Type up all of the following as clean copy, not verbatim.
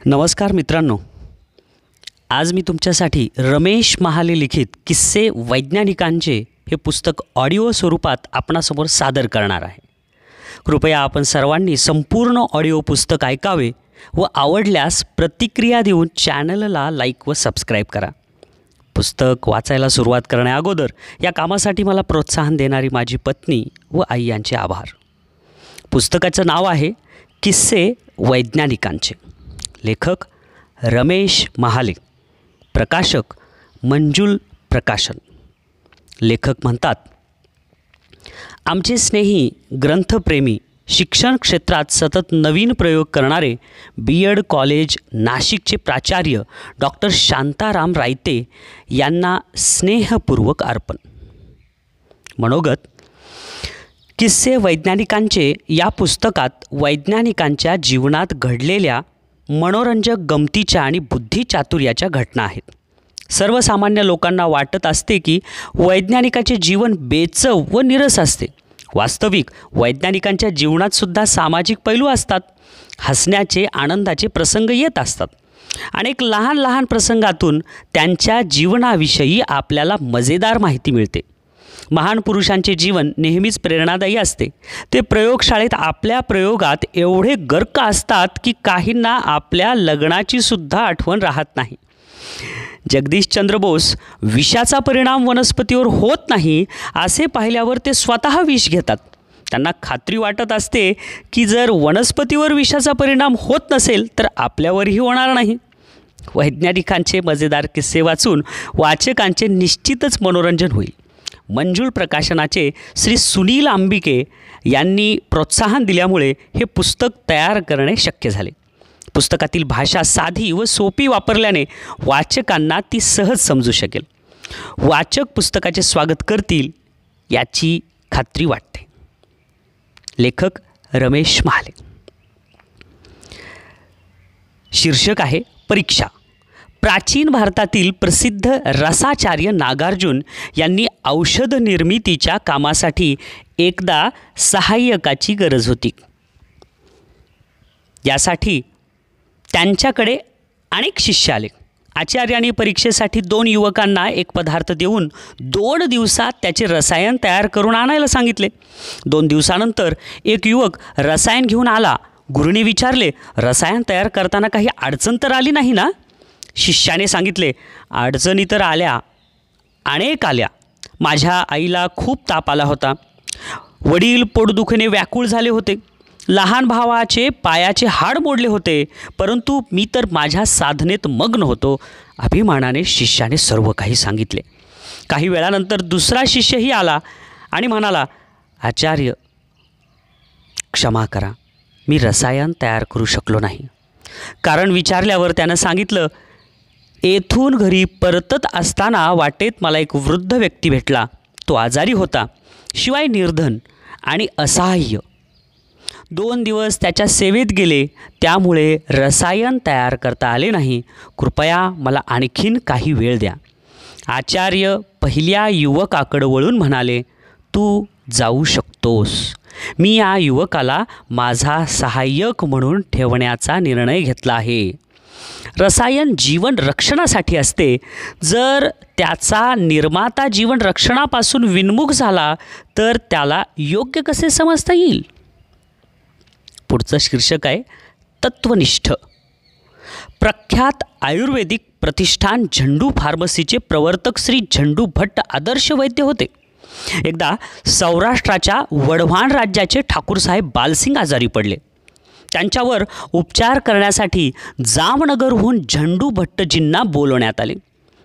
नमस्कार मित्रांनो, आज मी तुमच्यासाठी रमेश महाले लिखित किस्से वैज्ञानिकांचे हे पुस्तक ऑडिओ स्वरूपात आपणासमोर सादर करणार आहे. कृपया आपण सर्वांनी संपूर्ण ऑडिओ पुस्तक ऐकावे व आवडल्यास प्रतिक्रिया देऊन चॅनलला लाईक व सबस्क्राईब करा. पुस्तक वाचायला सुरुवात करण्याअगोदर या कामासाठी मला प्रोत्साहन देणारी माझी पत्नी व आई यांचे आभार. पुस्तकाचं नाव आहे किस्से वैज्ञानिकांचे. लेखक रमेश महाले, प्रकाशक मंजुल प्रकाशन. लेखक म्हणतात, आमचे स्नेही, ग्रंथप्रेमी, शिक्षण क्षेत्रात सतत नवीन प्रयोग करणारे B.Ed कॉलेज नाशिकचे प्राचार्य डॉक्टर शांताराम रायते यांना स्नेहपूर्वक अर्पण. मनोगत. किस्से वैज्ञानिकांचे या पुस्तकात वैज्ञानिकांच्या जीवनात घडलेल्या मनोरंजक, गमतीच्या आणि बुद्धिचातुर्याच्या घटना आहेत. सर्वसामान्य लोकांना वाटत असते की वैज्ञानिकाचे जीवन बेचव व निरस असते. वास्तविक वैज्ञानिकांच्या जीवनातसुद्धा सामाजिक पैलू असतात. हसण्याचे, आनंदाचे प्रसंग येत असतात. अनेक लहान लहान प्रसंगातून त्यांच्या जीवनाविषयी आपल्याला मजेदार माहिती मिळते. महान पुरुषांचे जीवन नेहमीच प्रेरणादायी असते. ते प्रयोगशाळेत आपल्या प्रयोगात एवढे गर्क असतात की काहींना आपल्या लग्नाची सुद्धा आठवण राहत नाही. जगदीशचंद्र बोस विषाचा परिणाम वनस्पतीवर होत नाही असे पाहिल्यावर ते स्वतः विष घेतात. त्यांना खात्री वाटत असते की जर वनस्पतीवर विषाचा परिणाम होत नसेल तर आपल्यावरही होणार नाही. वैज्ञानिकांचे मजेदार किस्से वाचून वाचकांचे निश्चितच मनोरंजन होईल. मंजुल प्रकाशनाचे श्री सुनील आंबिके यांनी प्रोत्साहन दिल्यामुळे हे पुस्तक तयार करणे शक्य झाले. पुस्तकातील भाषा साधी व सोपी वापरल्याने वाचकांना ती सहज समजू शकेल. वाचक पुस्तकाचे स्वागत करतील याची खात्री वाटते. लेखक रमेश महाले. शीर्षक आहे परीक्षा. प्राचीन भारतातील प्रसिद्ध रसाचार्य नागार्जुन यांनी औषध निर्मितीच्या कामासाठी एकदा सहाय्यकाची गरज होती. यासाठी त्यांच्याकडे अनेक शिष्य आले. आचार्यांनी परीक्षेसाठी 2 युवकांना एक पदार्थ देऊन 2 दिवसात त्याचे रसायन तयार करून आणायला सांगितले. 2 दिवसानंतर एक युवक रसायन घेऊन आला. गुरुने विचारले, रसायन तयार करताना काही अडचण तर आली नाही ना? शिष्याने सांगितले, अडचणी तर आल्या, अनेक आल्या. माझ्या आईला खूप ताप आला होता. वडील पोटदुखीने व्याकुळ झाले होते. लहान भावाचे पायाचे हाड मोडले होते. परंतु मी तर माझ्या साधनेत मग्न होतो. अभिमानाने शिष्याने सर्व काही सांगितले. काही वेळानंतर दुसरा शिष्यही आला आणि म्हणाला, आचार्य, क्षमा करा, मी रसायन तयार करू शकलो नाही. कारण विचारल्यावर त्यानं सांगितलं, येथून घरी परतत असताना वाटेत मला एक वृद्ध व्यक्ती भेटला. तो आजारी होता, शिवाय निर्धन आणि असहाय्य. 2 दिवस त्याच्या सेवेत गेले, त्यामुळे रसायन तयार करता आले नाही. कृपया मला आणखीन काही वेळ द्या. आचार्य पहिल्या युवकाकडे वळून म्हणाले, तू जाऊ शकतोस. मी या युवकाला माझा सहाय्यक म्हणून ठेवण्याचा निर्णय घेतला आहे. रसायन जीवन रक्षणासाठी असते. जर त्याचा निर्माता जीवन रक्षणापासून विन्मुख झाला तर त्याला योग्य कसे समजता येईल? पुढचं शीर्षक आहे तत्वनिष्ठ. प्रख्यात आयुर्वेदिक प्रतिष्ठान झंडू फार्मसीचे प्रवर्तक श्री झंडू भट्ट आदर्श वैद्य होते. एकदा सौराष्ट्राच्या वढवाण राज्याचे ठाकूरसाहेब बालसिंग आजारी पडले. त्यांच्यावर उपचार करण्यासाठी जामनगरहून झंडू भट्टजींना बोलवण्यात आले.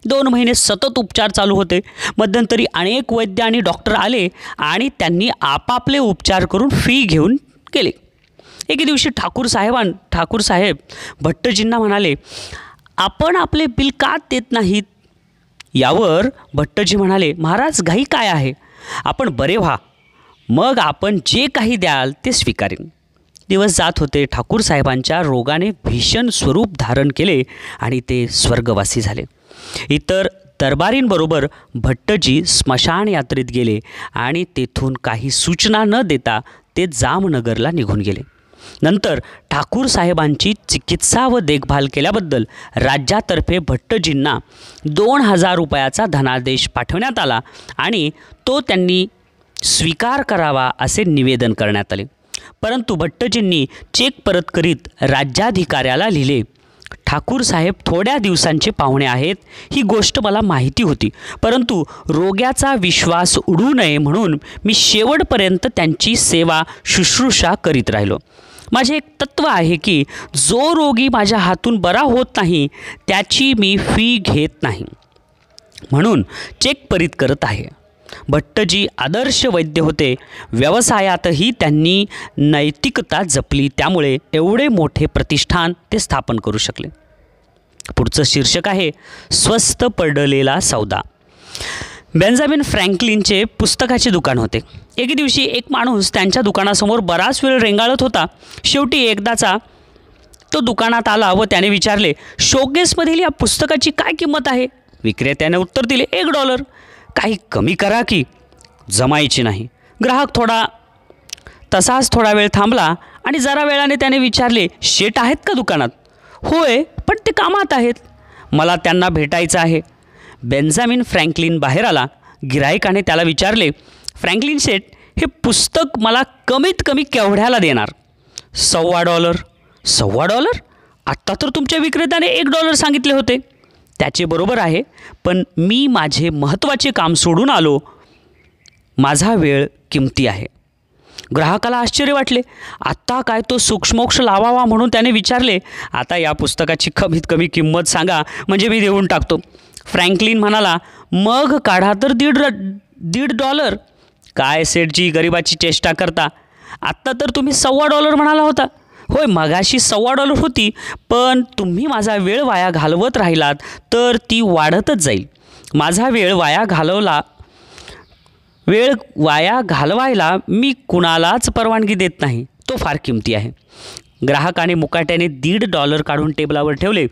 2 महिने सतत उपचार चालू होते. मध्यंतरी अनेक वैद्य आणि डॉक्टर आले आणि त्यांनी आपापले उपचार करून फी घेऊन गेले. एके दिवशी ठाकूरसाहेब भट्टजींना म्हणाले, आपण आपले बिल का देत नाहीत? यावर भट्टजी म्हणाले, महाराज, घाई काय आहे? आपण बरे व्हा, मग आपण जे काही द्याल ते स्वीकारेन. दिवस जात होते. ठाकूरसाहेबांच्या रोगाने भीषण स्वरूप धारण केले आणि ते स्वर्गवासी झाले. इतर दरबारींबरोबर भट्टजी स्मशान यात्रेत गेले आणि तेथून काही सूचना न देता ते जामनगरला निघून गेले. नंतर ठाकूर साहेबांची चिकित्सा व देखभाल केल्याबद्दल राज्यातर्फे भट्टजींना 2000 रुपयाचा धनादेश पाठवण्यात आला आणि तो त्यांनी स्वीकार करावा असे निवेदन करण्यात आले. परंतु भट्टजींनी चेक परत करीत राज्याधिकाऱ्याला लिहिले, ठाकूर साहेब थोड्या दिवसांचे पाहुणे आहेत, ही गोष्ट मला माहिती होती, परंतु रोग्याचा विश्वास उडू नये म्हणून मी शेवटपर्यंत त्यांची सेवा शुश्रूषा करीत राहिलो. माझे एक तत्त्व आहे की जो रोगी माझ्या हातून बरा होत नाही त्याची मी फी घेत नाही, म्हणून चेक परत करत आहे. भट्टजी आदर्श वैद्य होते. व्यवसायातही त्यांनी नैतिकता जपली, त्यामुळे एवढे मोठे प्रतिष्ठान ते स्थापन करू शकले. पुढचं शीर्षक आहे स्वस्त पडलेला सौदा. बेंजामिन फ्रँकलिनचे पुस्तकाचे दुकान होते. एके दिवशी एक माणूस त्यांच्या दुकानासमोर बराच वेळ रेंगाळत होता. शेवटी एकदाचा तो दुकानात आला व त्याने विचारले, शोकेसमधील या पुस्तकाची काय किंमत आहे? विक्रेत्याने उत्तर दिले, $1. काही कमी करा की. जमायची नाही. ग्राहक तसाच थोडा वेळ थांबला आणि जरा वेळाने त्याने विचारले, शेट आहेत का दुकानात? होय, पण ते कामात आहेत. मला त्यांना भेटायचं आहे. बेंजामिन फ्रँकलिन बाहेर आला. गिराहिकाने त्याला विचारले, फ्रँकलिन शेट, हे पुस्तक मला कमीत कमी केवढ्याला देणार? $1.25. $1.25? आत्ता तर तुमच्या विक्रेत्याने $1 सांगितले होते. त्याचे बरोबर आहे, पण मी माझे महत्त्वाचे काम सोडून आलो. माझा वेळ किमती आहे. ग्राहकाला आश्चर्य वाटले. आत्ता काय तो सूक्ष्मोक्ष लावावा म्हणून त्याने विचारले, आता या पुस्तकाची कमीत कमी किंमत सांगा, म्हणजे मी देऊन टाकतो. फ्रँकलिन म्हणाला, मग काढा तर $1.5. काय सेठजी, गरिबाची चेष्टा करता? आत्ता तर तुम्ही $1.25 म्हणाला होता. होय, मगाशी $1.25 होती, पण तुम्ही माझा वेळ वाया घालवत राहिलात तर ती वाढतच जाईल. माझा वेळ वाया घालवायला मी कुणालाच परवानगी देत नाही. तो फार किमती आहे. ग्राहकाने मुकाट्याने $1.5 काढून टेबलावर ठेवले.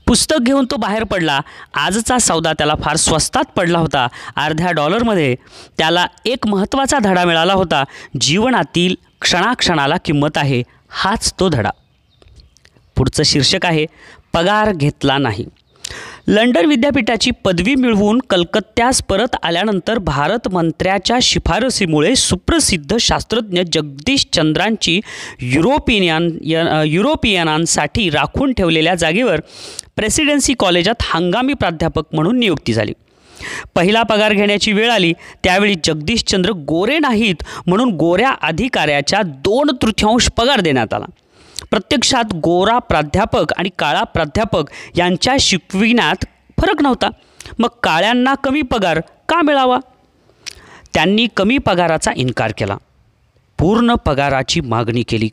पुस्तक घेऊन तो बाहेर पडला. आजचा सौदा त्याला फार स्वस्तात पडला होता. अर्ध्या $1मध्ये त्याला एक महत्त्वाचा धडा मिळाला होता. जीवनातील क्षणाक्षणाला किंमत आहे, हाच तो धडा. पुढचं शीर्षक आहे पगार घेतला नाही. लंडन विद्यापीठाची पदवी मिळवून कलकत्त्यास परत आल्यानंतर भारत मंत्र्याच्या शिफारसीमुळे सुप्रसिद्ध शास्त्रज्ञ जगदीश चंद्रांची युरोपियनांसाठी राखून ठेवलेल्या जागेवर प्रेसिडेन्सी कॉलेजात हंगामी प्राध्यापक म्हणून नियुक्ती झाली. पहिला पगार घेण्याची वेळ आली त्यावेळी जगदीशचंद्र गोरे नाहीत म्हणून गोऱ्या अधिकाऱ्याच्या 2/3 पगार देण्यात आला. प्रत्यक्षात गोरा प्राध्यापक आणि काळा प्राध्यापक यांच्या शिकविण्यात फरक नव्हता. मग काळ्यांना कमी पगार का मिळावा? त्यांनी कमी पगाराचा इन्कार केला. पूर्ण पगाराची मागणी केली.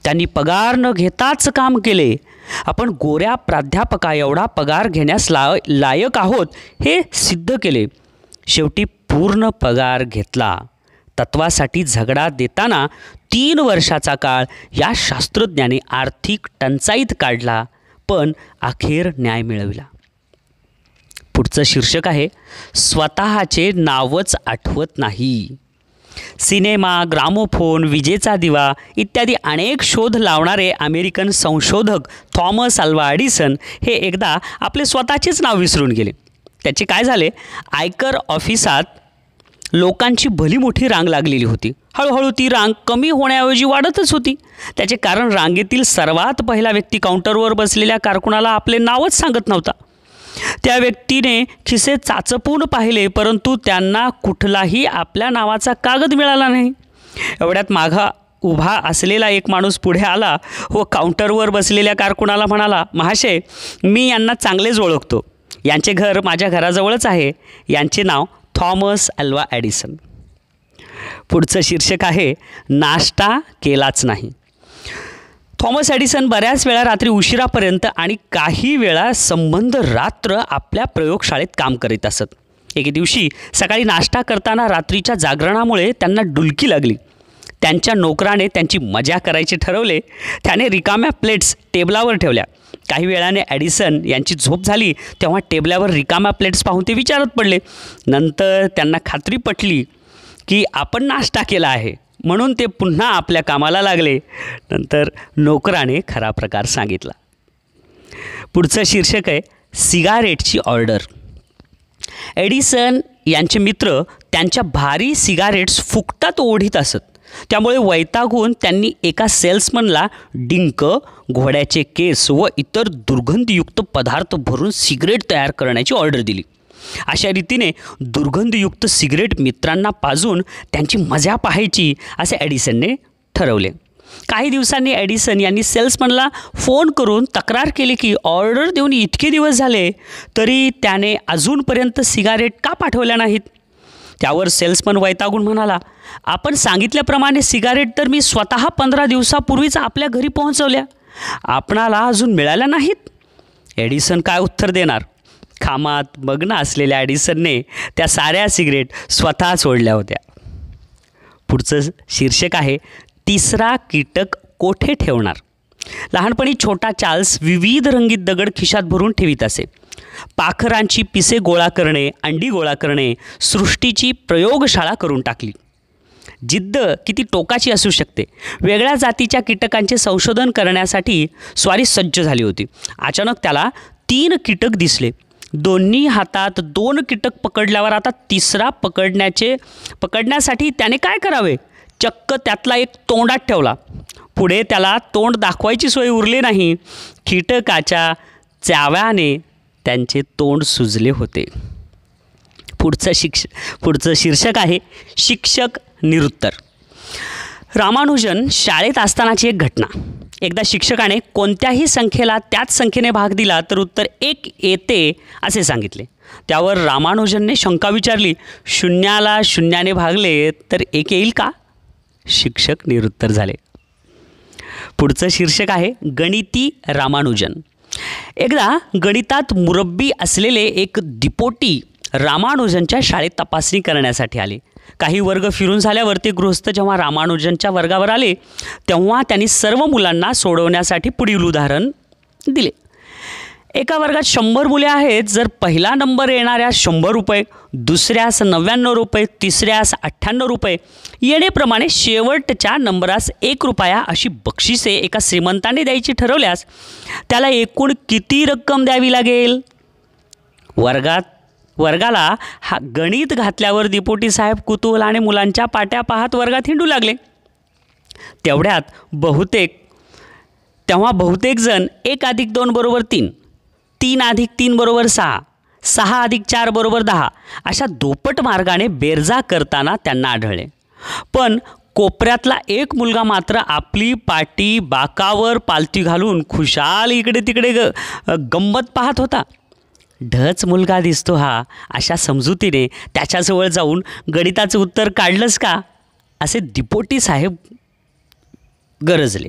त्यांनी पगार न घेताच काम केले. आपण गोऱ्या प्राध्यापका एवढा पगार घेण्यास लायक आहोत हे सिद्ध केले. शेवटी पूर्ण पगार घेतला. तत्वासाठी झगडा देताना 3 वर्षाचा काळ या शास्त्रज्ञाने आर्थिक टंचाईत काढला, पण अखेर न्याय मिळविला. पुढचं शीर्षक आहे स्वतःचे नावच आठवत नाही. सिनेमा, ग्रामोफोन, विजेचा दिवा इत्यादी अनेक शोध लावणारे अमेरिकन संशोधक थॉमस अल्वा एडिसन हे एकदा आपले स्वतःचेच नाव विसरून गेले. त्याचे काय झाले? आयकर ऑफिसात लोकांची भली मोठी रांग लागलेली होती. हळूहळू ती रांग कमी होण्याऐवजी वाढतच होती. त्याचे कारण रांगेतील सर्वात पहिला व्यक्ती काउंटरवर बसलेल्या कारकुनाला आपले नावच सांगत नव्हता. त्या व्यक्तीने खिसे चाचपून पाहिले, परंतु त्यांना कुठलाही आपल्या नावाचा कागद मिळाला नाही. एवढ्यात मागा उभा असलेला एक माणूस पुढे आला व काउंटरवर बसलेल्या कारकुनाला म्हणाला, महाशय, मी यांना चांगलेच ओळखतो. यांचे घर माझ्या घराजवळच आहे. यांचे नाव थॉमस अल्वा एडिसन. पुढचं शीर्षक आहे नाश्ता केलाच नाही. थॉमस एडिसन बऱ्याच वेळा रात्री उशिरापर्यंत आणि काही वेळा संबंध रात्र आपल्या प्रयोगशाळेत काम करीत असत. एके दिवशी सकाळी नाश्ता करताना रात्रीच्या जागरणामुळे त्यांना डुलकी लागली. त्यांच्या नोकराने त्यांची मजा करायचे ठरवले. त्याने रिकाम्या प्लेट्स टेबलावर ठेवल्या. काही वेळाने एडिसन यांची झोप झाली तेव्हा टेबलावर रिकाम्या प्लेट्स पाहून ते विचारत पडले. नंतर त्यांना खात्री पटली की आपण नाश्ता केला आहे. म्हणून ते पुन्हा आपल्या कामाला लागले. नंतर नोकराने खरा प्रकार सांगितला. पुढचं शीर्षक आहे सिगारेटची ऑर्डर. एडिसन यांचे मित्र त्यांच्या भारी सिगारेट्स फुकटात ओढीत असत. त्यामुळे वैतागून त्यांनी एका सेल्समनला डिंक, घोड्याचे केस व इतर दुर्गंधयुक्त पदार्थ भरून सिगरेट तयार करण्याची ऑर्डर दिली. अशा रीतीने दुर्गंधयुक्त सिगरेट मित्रांना पाजून त्यांची मजा पाहायची असे एडिसनने ठरवले. काही दिवसांनी एडिसन यांनी सेल्समनला फोन करून तक्रार केली की ऑर्डर देऊन इतके दिवस झाले तरी त्याने अजूनपर्यंत सिगारेट का पाठवल्या नाहीत. त्यावर सेल्समन वैतागून म्हणाला, आपण सांगितल्याप्रमाणे सिगारेट तर मी स्वतः 15 दिवसापूर्वीच आपल्या घरी पोहोचवल्या, आपणाला अजून मिळाल्या नाहीत. एडिसन काय उत्तर देणार. कामात मग्न असलेल्या एडिसनने त्या साऱ्या सिगरेट स्वतः सोडल्या होत्या. पुढचं शीर्षक आहे तिसरा कीटक कोठे ठेवणार. लहानपणी छोटा चार्ल्स विविध रंगीत दगड खिशात भरून ठेवीत असे. पाखरांची पिसे गोळा करणे, अंडी गोळा करणे, सृष्टीची प्रयोगशाळा करून टाकली. जिद्द किती टोकाची असू शकते. वेगळ्या जातीच्या कीटकांचे संशोधन करण्यासाठी स्वारी सज्ज झाली होती. अचानक त्याला 3 कीटक दिसले. दोन्ही हातात 2 कीटक पकडल्यावर आता तिसरा पकडण्यासाठी त्याने काय करावे. चक्क त्यातला एक तोंडात ठेवला. पुढे त्याला तोंड दाखवायची सोय उरली नाही. कीटकाच्या चाव्याने त्यांचे तोंड सुजले होते. पुढचं शीर्षक आहे शिक्षक निरुत्तर. रामानुजन शाळेत असतानाची एक घटना. एकदा शिक्षकाने कोणत्याही संख्येला त्याच संख्येने भाग दिला तर उत्तर 1 येते असे सांगितले. त्यावर रामानुजनने शंका विचारली, शून्याला शून्याने भागले तर 1 येईल का. शिक्षक निरुत्तर झाले. पुढचं शीर्षक आहे गणिती रामानुजन. एकदा गणितात मुरब्बी असलेले एक दिपोटी रामानुजनच्या शाळेत तपासणी करण्यासाठी आले. काही वर्ग फिरून झाल्यावर ते गृहस्थ जेव्हा रामानुजनच्या वर्गावर आले तेव्हा त्यांनी सर्व मुलांना सोडवण्यासाठी पुढील उदाहरण दिले. एका वर्गात 100 मुले आहेत. जर पहिला नंबर येणाऱ्यास 100 रुपये, दुसऱ्यास 99 रुपये, तिसऱ्यास 98 रुपये, येणेप्रमाणे शेवटच्या नंबरास 1 रुपया अशी बक्षिसे एका श्रीमंताने द्यायची ठरवल्यास त्याला एकूण किती रक्कम द्यावी लागेल. वर्गाला हा गणित घातल्यावर दिपोटी साहेब कुतूहलाने मुलांच्या पाट्या पाहत वर्गात हिंडू लागले. तेव्हा बहुतेक जण 1 + 2 = 3, 3 + 3 = 6, 6 + 4 = 10 अशा दुप्पट मार्गाने बेरजा करताना त्यांना आढळले. पण कोपऱ्यातला एक मुलगा मात्र आपली पाटी बाकावर पालथी घालून खुशाल इकडे तिकडे गंमत पाहत होता. ढच मुलगा दिसतो हा अशा समजुतीने त्याच्याजवळ जाऊन गणिताचं उत्तर काढलंस का असे दिपोटी साहेब गरजले.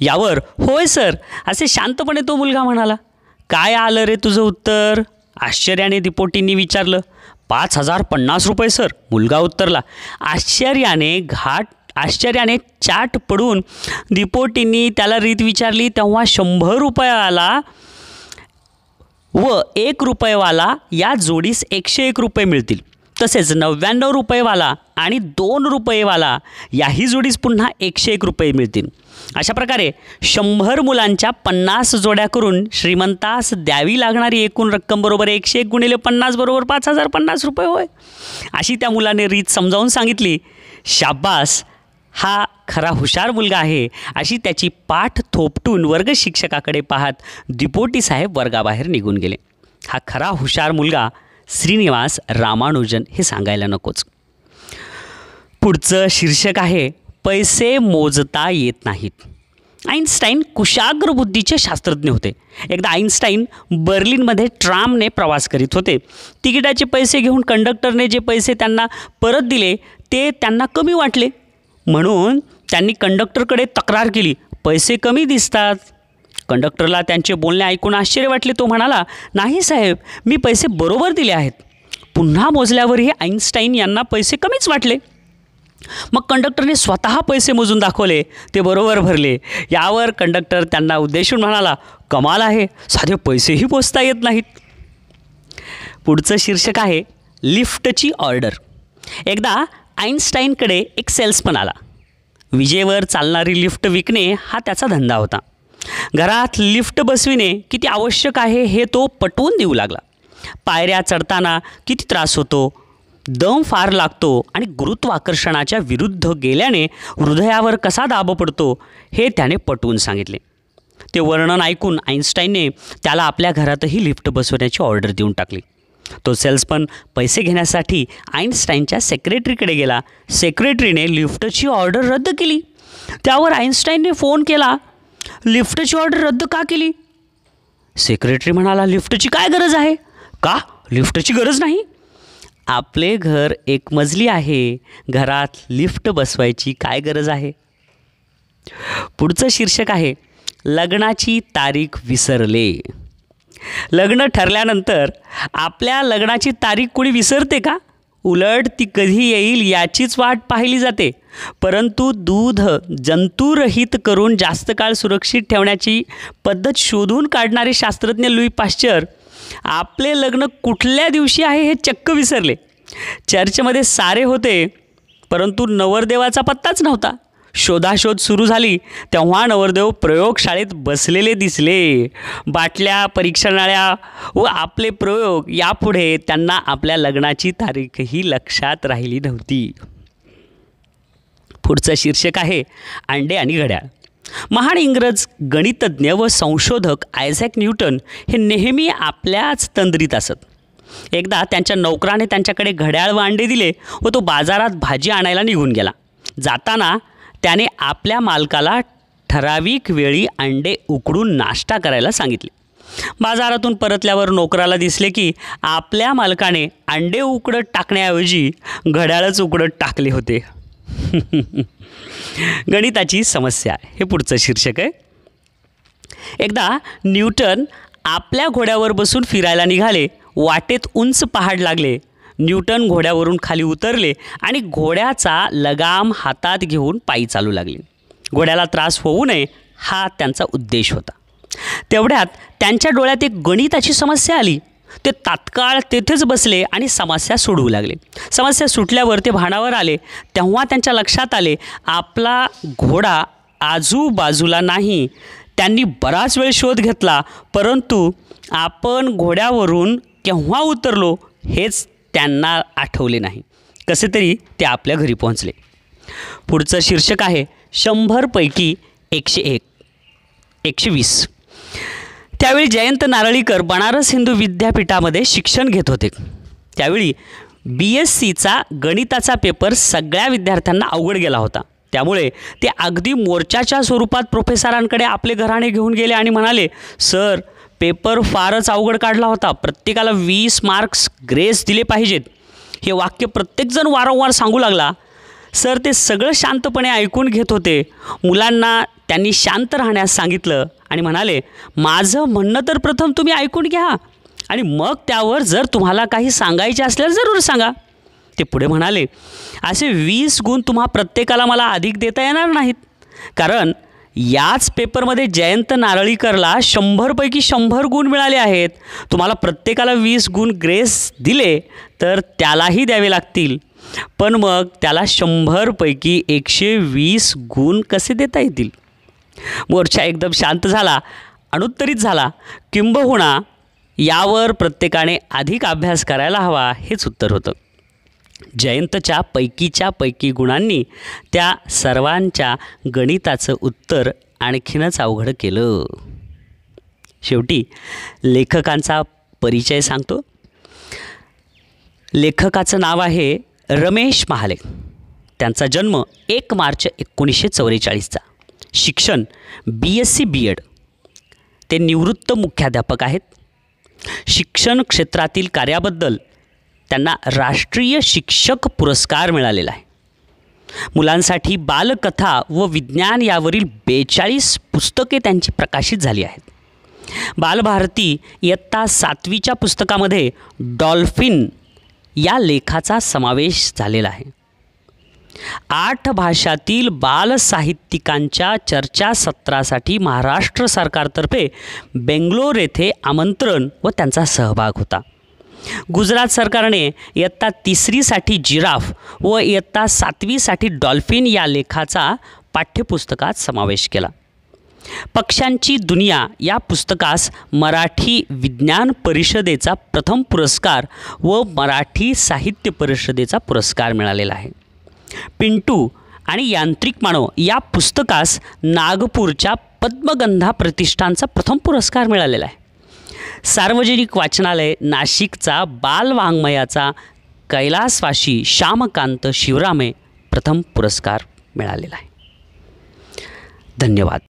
यावर होय सर असे शांतपणे तो मुलगा म्हणाला. काय आलं रे तुझं उत्तर. आश्चर्याने दिपोटींनी विचारलं. 5050 रुपये सर. मुलगा उत्तरला. आश्चर्याने चाट पडून दिपोटींनी त्याला रीत विचारली. तेव्हा 100 रुपयाला व 1 रुपयेवाला या जोडीस 101 रुपये मिळतील. तसेच 99 रुपयेवाला आणि 2 रुपयेवाला याही जोडीस पुन्हा 101 रुपये मिळतील. अशा प्रकारे 100 मुलांच्या 50 जोड्या करून श्रीमंतास द्यावी लागणारी एकूण रक्कम बरोबर 101 × 50 = 5050 रुपये होय. अशी त्या मुलाने रीत समजावून सांगितली. शाब्बास, हा खरा हुशार मुलगा आहे अशी त्याची पाठ थोपटून वर्ग शिक्षकाकडे पाहत दिपोटी साहेब वर्गाबाहेर निघून गेले. हा खरा हुशार मुलगा श्रीनिवास रामानुजन हे सांगायला नकोच. पुढचं शीर्षक आहे पैसे मोजता येत नाहीत. आईन्स्टाईन कुशाग्र बुद्धीचे शास्त्रज्ञ होते. एकदा आईन्स्टाईन बर्लिनमध्ये ट्रामने प्रवास करीत होते. तिकिटाचे पैसे घेऊन कंडक्टरने जे पैसे त्यांना परत दिले ते त्यांना कमी वाटले. म्हणून त्यांनी कंडक्टरकडे तक्रार केली. पैसे कमी दिसतात. कंडक्टरला त्यांचे बोलणे ऐकून आश्चर्य वाटले. तो म्हणाला, नाही साहेब, मी पैसे बरोबर दिले आहेत. पुन्हा मोजल्यावरही आईन्स्टाईन यांना पैसे कमीच वाटले. मग कंडक्टरने स्वतः पैसे मोजून दाखवले. ते बरोबर भरले. यावर कंडक्टर त्यांना उद्देशून म्हणाला, कमाल आहे, साधे पैसेही मोजता येत नाहीत. पुढचं शीर्षक आहे लिफ्टची ऑर्डर. एकदा आईन्स्टाईनकडे एक सेल्समन आला. विजेवर चालणारी लिफ्ट विकणे हा त्याचा धंदा होता. घरात लिफ्ट बसविणे किती आवश्यक आहे हे तो पटवून देऊ लागला. पायऱ्या चढताना किती त्रास होतो, दम फार लागतो आणि गुरुत्वाकर्षणाच्या विरुद्ध गेल्याने हृदयावर कसा दाब पडतो हे त्याने पटवून सांगितले. ते वर्णन ऐकून आईन्स्टाईनने त्याला आपल्या घरातही लिफ्ट बसवण्याची ऑर्डर देऊन टाकली. तो सेल्समन पैसे घेण्यासाठी आईन्स्टाईनच्या सेक्रेटरीकडे गेला. सेक्रेटरीने लिफ्टची ऑर्डर रद्द केली. त्यावर आईन्स्टाईनने फोन केला, लिफ्टची ऑर्डर रद्द का केली? सेक्रेटरी म्हणाला, लिफ्टची काय गरज आहे? का लिफ्टची गरज नाही? आपले घर एक मजली आहे, घरात लिफ्ट बसवायची काय गरज आहे? पुढचं शीर्षक आहे, लग्नाची तारीख विसरले. लग्न ठरल्यानंतर आपल्या लग्नाची तारीख कोणी विसरते का? उलट ती कधी येईल याचीच वाट पाहिली जाते. परंतु दूध जंतुरहित करून जास्त काळ सुरक्षित ठेवण्याची पद्धत शोधून काढणारे शास्त्रज्ञ लुई पाश्चर आपले लग्न कुठल्या दिवशी आहे हे चक्क विसरले. चर्चमध्ये सारे होते, परंतु नवरदेवाचा पत्ताच नव्हता. शोधाशोध सुरू झाली तेव्हा नवरदेव प्रयोगशाळेत बसलेले दिसले. बाटल्या, परीक्षणाळ्या व आपले प्रयोग यापुढे त्यांना आपल्या लग्नाची तारीखही लक्षात राहिली नव्हती. पुढचं शीर्षक आहे, अंडे आणि घड्याळ. महान इंग्रज गणितज्ञ व संशोधक आयझॅक न्यूटन हे नेहमी आपल्याच तंद्रीत असत. एकदा त्यांच्या नोकराने त्यांच्याकडे घड्याळ व अंडे दिले व तो बाजारात भाजी आणायला निघून गेला. जाताना त्याने आपल्या मालकाला ठराविक वेळी अंडे उकडून नाश्ता करायला सांगितले. बाजारातून परतल्यावर नोकराला दिसले की आपल्या मालकाने अंडे उकडत टाकण्याऐवजी घड्याळच उकडत टाकले होते. गणिताची समस्या हे पुढचं शीर्षक आहे. एकदा न्यूटन आपल्या घोड्यावर बसून फिरायला निघाले. वाटेत उंच पहाड लागले. न्यूटन घोड्यावरून खाली उतरले आणि घोड्याचा लगाम हातात घेऊन पायी चालू लागले. घोड्याला त्रास होऊ नये हा त्यांचा उद्देश होता. तेवढ्यात त्यांच्या डोळ्यात एक गणिताची समस्या आली. ते तात्काळ तेथेच बसले आणि समस्या सोडवू लागले. समस्या सुटल्यावर ते भानावर आले तेव्हा त्यांच्या लक्षात आले आपला घोडा आजूबाजूला नाही. त्यांनी बराच वेळ शोध घेतला, परंतु आपण घोड्यावरून केव्हा उतरलो हेच त्यांना आठवले नाही. कसे तरी ते आपल्या घरी पोहोचले. पुढचं शीर्षक आहे, 100 पैकी 101 120. त्यावेळी जयंत नारळीकर बनारस हिंदू विद्यापीठामध्ये शिक्षण घेत होते. त्यावेळी BScचा गणिताचा पेपर सगळ्या विद्यार्थ्यांना अवघड गेला होता. त्यामुळे ते अगदी मोर्चाच्या स्वरूपात प्रोफेसरांकडे आपले घराणे घेऊन गेले आणि म्हणाले, सर, पेपर फारच अवघड काढला होता. प्रत्येकाला 20 मार्क्स ग्रेस दिले पाहिजेत. हे वाक्य प्रत्येकजण वारंवार सांगू लागला. सर ते सगळं शांतपणे ऐकून घेत होते. मुलांना त्यांनी शांत राहण्यास सांगितलं आणि म्हणाले, माझं म्हणणं तर प्रथम तुम्ही ऐकून घ्या आणि मग त्यावर जर तुम्हाला काही सांगायचे असल्यास जरूर सांगा. ते पुढे म्हणाले, असे 20 गुण तुम्हा प्रत्येकाला मला अधिक देता येणार नाहीत, कारण याच पेपरमध्ये जयंत नारळीकरला 100 पैकी 100 गुण मिळाले आहेत. तुम्हाला प्रत्येकाला 20 गुण ग्रेस दिले तर त्यालाही द्यावे लागतील, पण मग त्याला 100 पैकी 120 गुण कसे देता येतील? मोर्चा एकदम शांत झाला, अनुत्तरित झाला. किंबहुना यावर प्रत्येकाने अधिक अभ्यास करायला हवा हेच उत्तर होतं. जयंतच्या पैकीच्या पैकी गुणांनी त्या सर्वांच्या गणिताचं उत्तर आणखीनच अवघड केलं. शेवटी लेखकांचा परिचय सांगतो. लेखकाचं नाव आहे रमेश महाले. त्यांचा जन्म 1 मार्च 1944चा. शिक्षण BSc B.Ed. ते निवृत्त मुख्याध्यापक आहेत. शिक्षण क्षेत्रातील कार्याबद्दल त्यांना राष्ट्रीय शिक्षक पुरस्कार मिळालेला आहे. मुलांसाठी बालकथा व विज्ञान यावरील 42 पुस्तके त्यांची प्रकाशित झाली आहेत. बालभारती इयत्ता 7वीच्या पुस्तकामध्ये डॉल्फिन या लेखाचा समावेश झालेला आहे. 8 भाषातील बालसाहित्यिकांच्या चर्चासत्रासाठी महाराष्ट्र सरकारतर्फे बेंगलोर येथे आमंत्रण व त्यांचा सहभाग होता. गुजरात सरकारने इयत्ता 3रीसाठी जिराफ व इयत्ता 7वीसाठी डॉल्फिन या लेखाचा पाठ्यपुस्तकात समावेश केला. पक्ष्यांची दुनिया या पुस्तकास मराठी विज्ञान परिषदेचा प्रथम पुरस्कार व मराठी साहित्य परिषदेचा पुरस्कार मिळालेला आहे. पिंटू आणि यांत्रिक मानव या पुस्तकास नागपूरच्या पद्मगंधा प्रतिष्ठानचा प्रथम पुरस्कार मिळालेला आहे. सार्वजनिक वाचनालय नाशिकचा बालवाङ्मयाचा कैलासवासी श्यामकांत शिवरामे प्रथम पुरस्कार मिळालेला आहे. धन्यवाद.